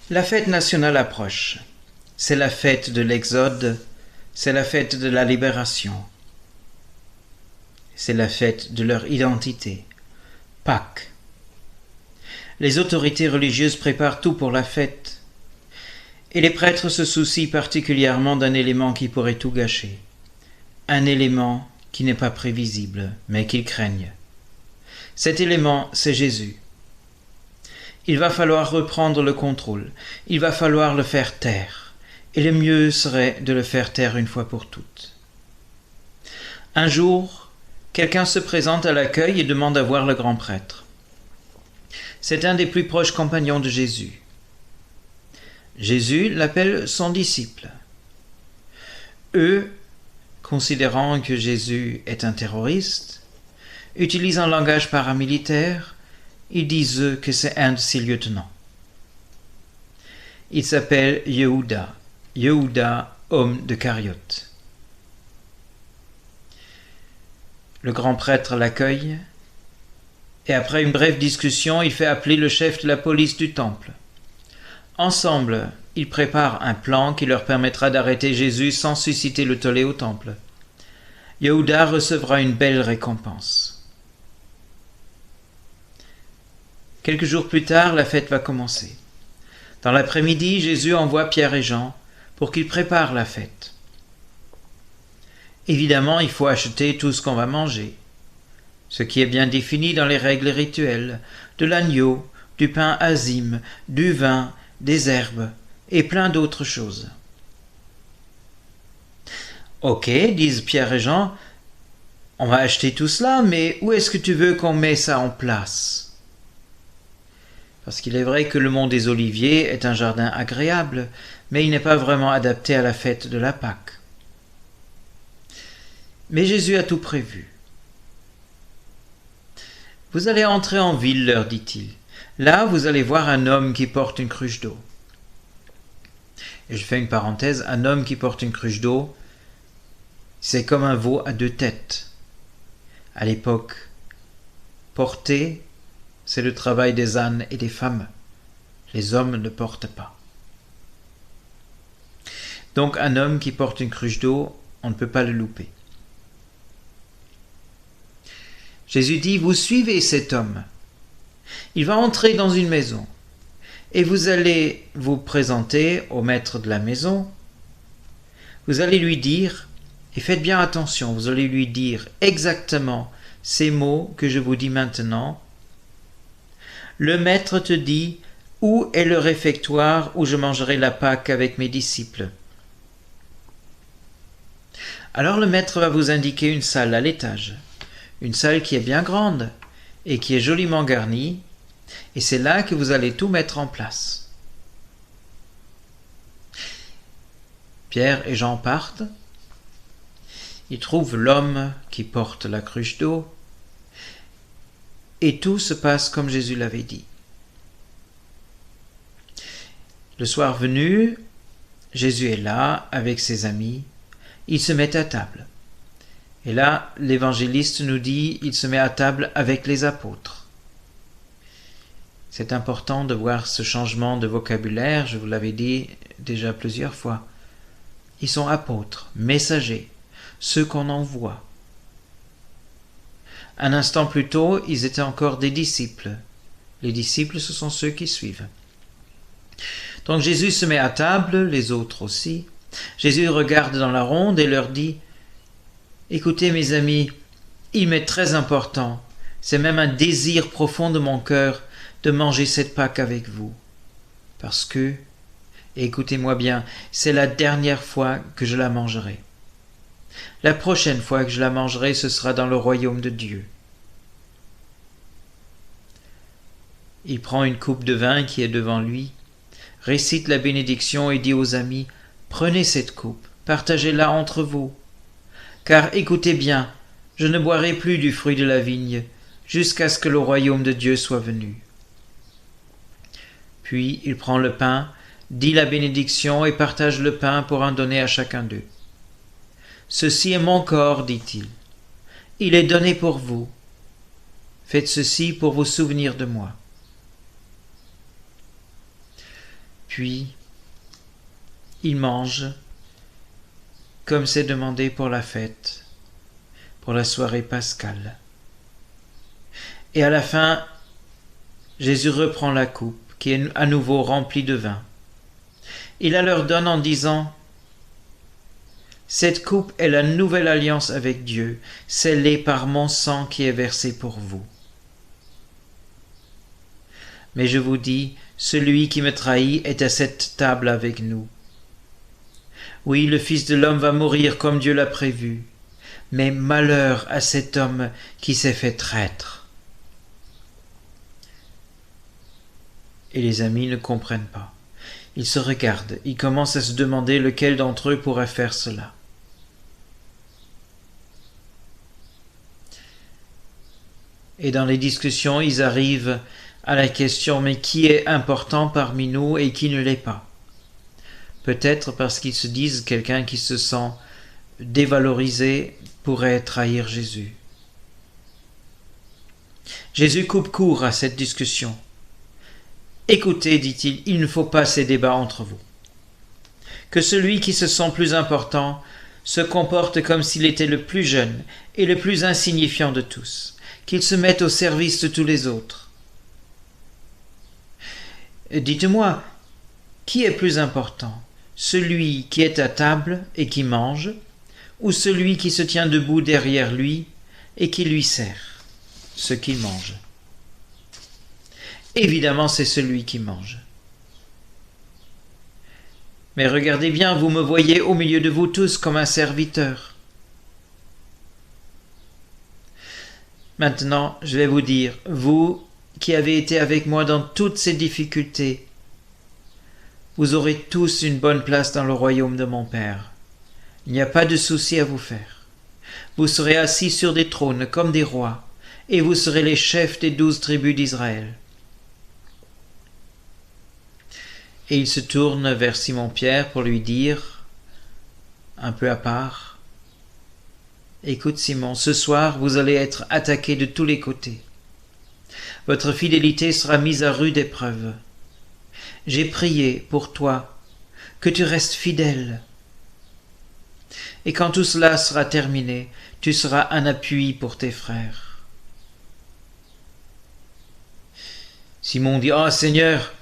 La fête nationale approche. C'est la fête de l'Exode, c'est la fête de la libération. C'est la fête de leur identité. Pâques. Les autorités religieuses préparent tout pour la fête. Et les prêtres se soucient particulièrement d'un élément qui pourrait tout gâcher. Un élément qui n'est pas prévisible, mais qu'ils craignent. Cet élément, c'est Jésus. Il va falloir reprendre le contrôle, il va falloir le faire taire, et le mieux serait de le faire taire une fois pour toutes. Un jour, quelqu'un se présente à l'accueil et demande à voir le grand prêtre. C'est un des plus proches compagnons de Jésus. Jésus l'appelle son disciple. Eux, considérant que Jésus est un terroriste, utilisent un langage paramilitaire. Ils disent que c'est un de ses lieutenants. Il s'appelle Yehuda, homme de Cariote. Le grand prêtre l'accueille, et après une brève discussion, il fait appeler le chef de la police du temple. Ensemble, ils préparent un plan qui leur permettra d'arrêter Jésus sans susciter le tollé au temple. Yehuda recevra une belle récompense. Quelques jours plus tard, la fête va commencer. Dans l'après-midi, Jésus envoie Pierre et Jean pour qu'ils préparent la fête. Évidemment, il faut acheter tout ce qu'on va manger, ce qui est bien défini dans les règles rituelles, de l'agneau, du pain azime, du vin, des herbes et plein d'autres choses. Ok, disent Pierre et Jean, on va acheter tout cela, mais où est-ce que tu veux qu'on mette ça en place ? Parce qu'il est vrai que le mont des Oliviers est un jardin agréable, mais il n'est pas vraiment adapté à la fête de la Pâque. Mais Jésus a tout prévu. Vous allez entrer en ville, leur dit-il. Là, vous allez voir un homme qui porte une cruche d'eau. Et je fais une parenthèse, un homme qui porte une cruche d'eau, c'est comme un veau à deux têtes. À l'époque, porter, c'est le travail des ânes et des femmes. Les hommes ne portent pas. Donc un homme qui porte une cruche d'eau, on ne peut pas le louper. Jésus dit, vous suivez cet homme. Il va entrer dans une maison et vous allez vous présenter au maître de la maison. Vous allez lui dire, et faites bien attention, vous allez lui dire exactement ces mots que je vous dis maintenant. Le maître te dit, où est le réfectoire où je mangerai la Pâque avec mes disciples ? Alors le maître va vous indiquer une salle à l'étage, une salle qui est bien grande et qui est joliment garnie, et c'est là que vous allez tout mettre en place. Pierre et Jean partent, ils trouvent l'homme qui porte la cruche d'eau, et tout se passe comme Jésus l'avait dit. Le soir venu, Jésus est là avec ses amis. Il se met à table. Et là, l'évangéliste nous dit, il se met à table avec les apôtres. C'est important de voir ce changement de vocabulaire, je vous l'avais dit déjà plusieurs fois. Ils sont apôtres, messagers, ceux qu'on envoie. Un instant plus tôt, ils étaient encore des disciples. Les disciples, ce sont ceux qui suivent. Donc Jésus se met à table, les autres aussi. Jésus regarde dans la ronde et leur dit, « Écoutez mes amis, il m'est très important, c'est même un désir profond de mon cœur de manger cette Pâque avec vous. Parce que, écoutez-moi bien, c'est la dernière fois que je la mangerai. La prochaine fois que je la mangerai, ce sera dans le royaume de Dieu. » Il prend une coupe de vin qui est devant lui, récite la bénédiction et dit aux amis, « Prenez cette coupe, partagez-la entre vous. Car écoutez bien, je ne boirai plus du fruit de la vigne, jusqu'à ce que le royaume de Dieu soit venu. » Puis il prend le pain, dit la bénédiction et partage le pain pour en donner à chacun d'eux. Ceci est mon corps, dit-il. Il est donné pour vous. Faites ceci pour vous souvenir de moi. Puis, il mange, comme c'est demandé pour la fête, pour la soirée pascale. Et à la fin, Jésus reprend la coupe, qui est à nouveau remplie de vin. Il la leur donne en disant: cette coupe est la nouvelle alliance avec Dieu, scellée par mon sang qui est versé pour vous. Mais je vous dis, celui qui me trahit est à cette table avec nous. Oui, le Fils de l'homme va mourir comme Dieu l'a prévu, mais malheur à cet homme qui s'est fait traître. Et les amis ne comprennent pas. Ils se regardent, ils commencent à se demander lequel d'entre eux pourrait faire cela. Et dans les discussions, ils arrivent à la question: mais qui est important parmi nous et qui ne l'est pas? Peut-être parce qu'ils se disent quelqu'un qui se sent dévalorisé pourrait trahir Jésus. Jésus coupe court à cette discussion. Écoutez, dit-il, il ne faut pas ces débats entre vous. Que celui qui se sent plus important se comporte comme s'il était le plus jeune et le plus insignifiant de tous, qu'il se mette au service de tous les autres. Dites-moi, qui est plus important, celui qui est à table et qui mange, ou celui qui se tient debout derrière lui et qui lui sert ce qu'il mange? Évidemment, c'est celui qui mange. Mais regardez bien, vous me voyez au milieu de vous tous comme un serviteur. Maintenant, je vais vous dire, vous qui avez été avec moi dans toutes ces difficultés, vous aurez tous une bonne place dans le royaume de mon Père. Il n'y a pas de souci à vous faire. Vous serez assis sur des trônes comme des rois, et vous serez les chefs des 12 tribus d'Israël. Et il se tourne vers Simon-Pierre pour lui dire, un peu à part: écoute Simon, ce soir vous allez être attaqué de tous les côtés. Votre fidélité sera mise à rude épreuve. J'ai prié pour toi que tu restes fidèle. Et quand tout cela sera terminé, tu seras un appui pour tes frères. Simon dit: oh Seigneur,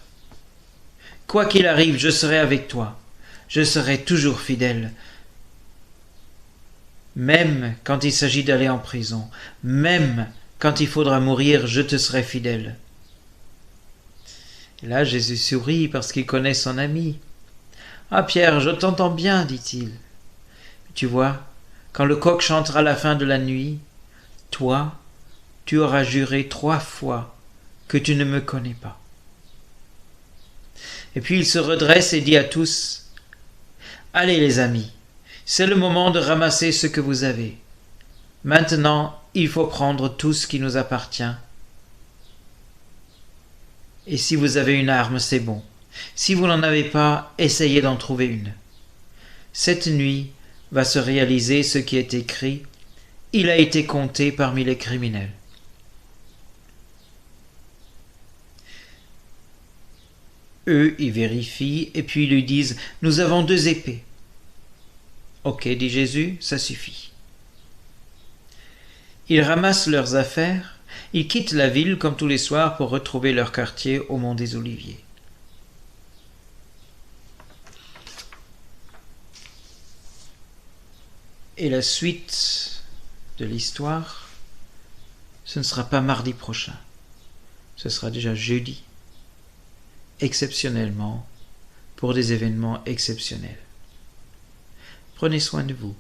quoi qu'il arrive, je serai avec toi. Je serai toujours fidèle. Même quand il s'agit d'aller en prison, même quand il faudra mourir, je te serai fidèle. Et là, Jésus sourit parce qu'il connaît son ami. Ah Pierre, je t'entends bien, dit-il. Tu vois, quand le coq chantera à la fin de la nuit, toi, tu auras juré 3 fois que tu ne me connais pas. Et puis il se redresse et dit à tous: allez les amis, c'est le moment de ramasser ce que vous avez. Maintenant, il faut prendre tout ce qui nous appartient. Et si vous avez une arme, c'est bon. Si vous n'en avez pas, essayez d'en trouver une. Cette nuit va se réaliser ce qui est écrit: il a été compté parmi les criminels. Eux, ils vérifient et puis ils lui disent: nous avons 2 épées. Ok, dit Jésus, ça suffit. Ils ramassent leurs affaires, ils quittent la ville comme tous les soirs pour retrouver leur quartier au Mont des Oliviers. Et la suite de l'histoire, ce ne sera pas mardi prochain, ce sera déjà jeudi, exceptionnellement, pour des événements exceptionnels. Prenez soin de vous.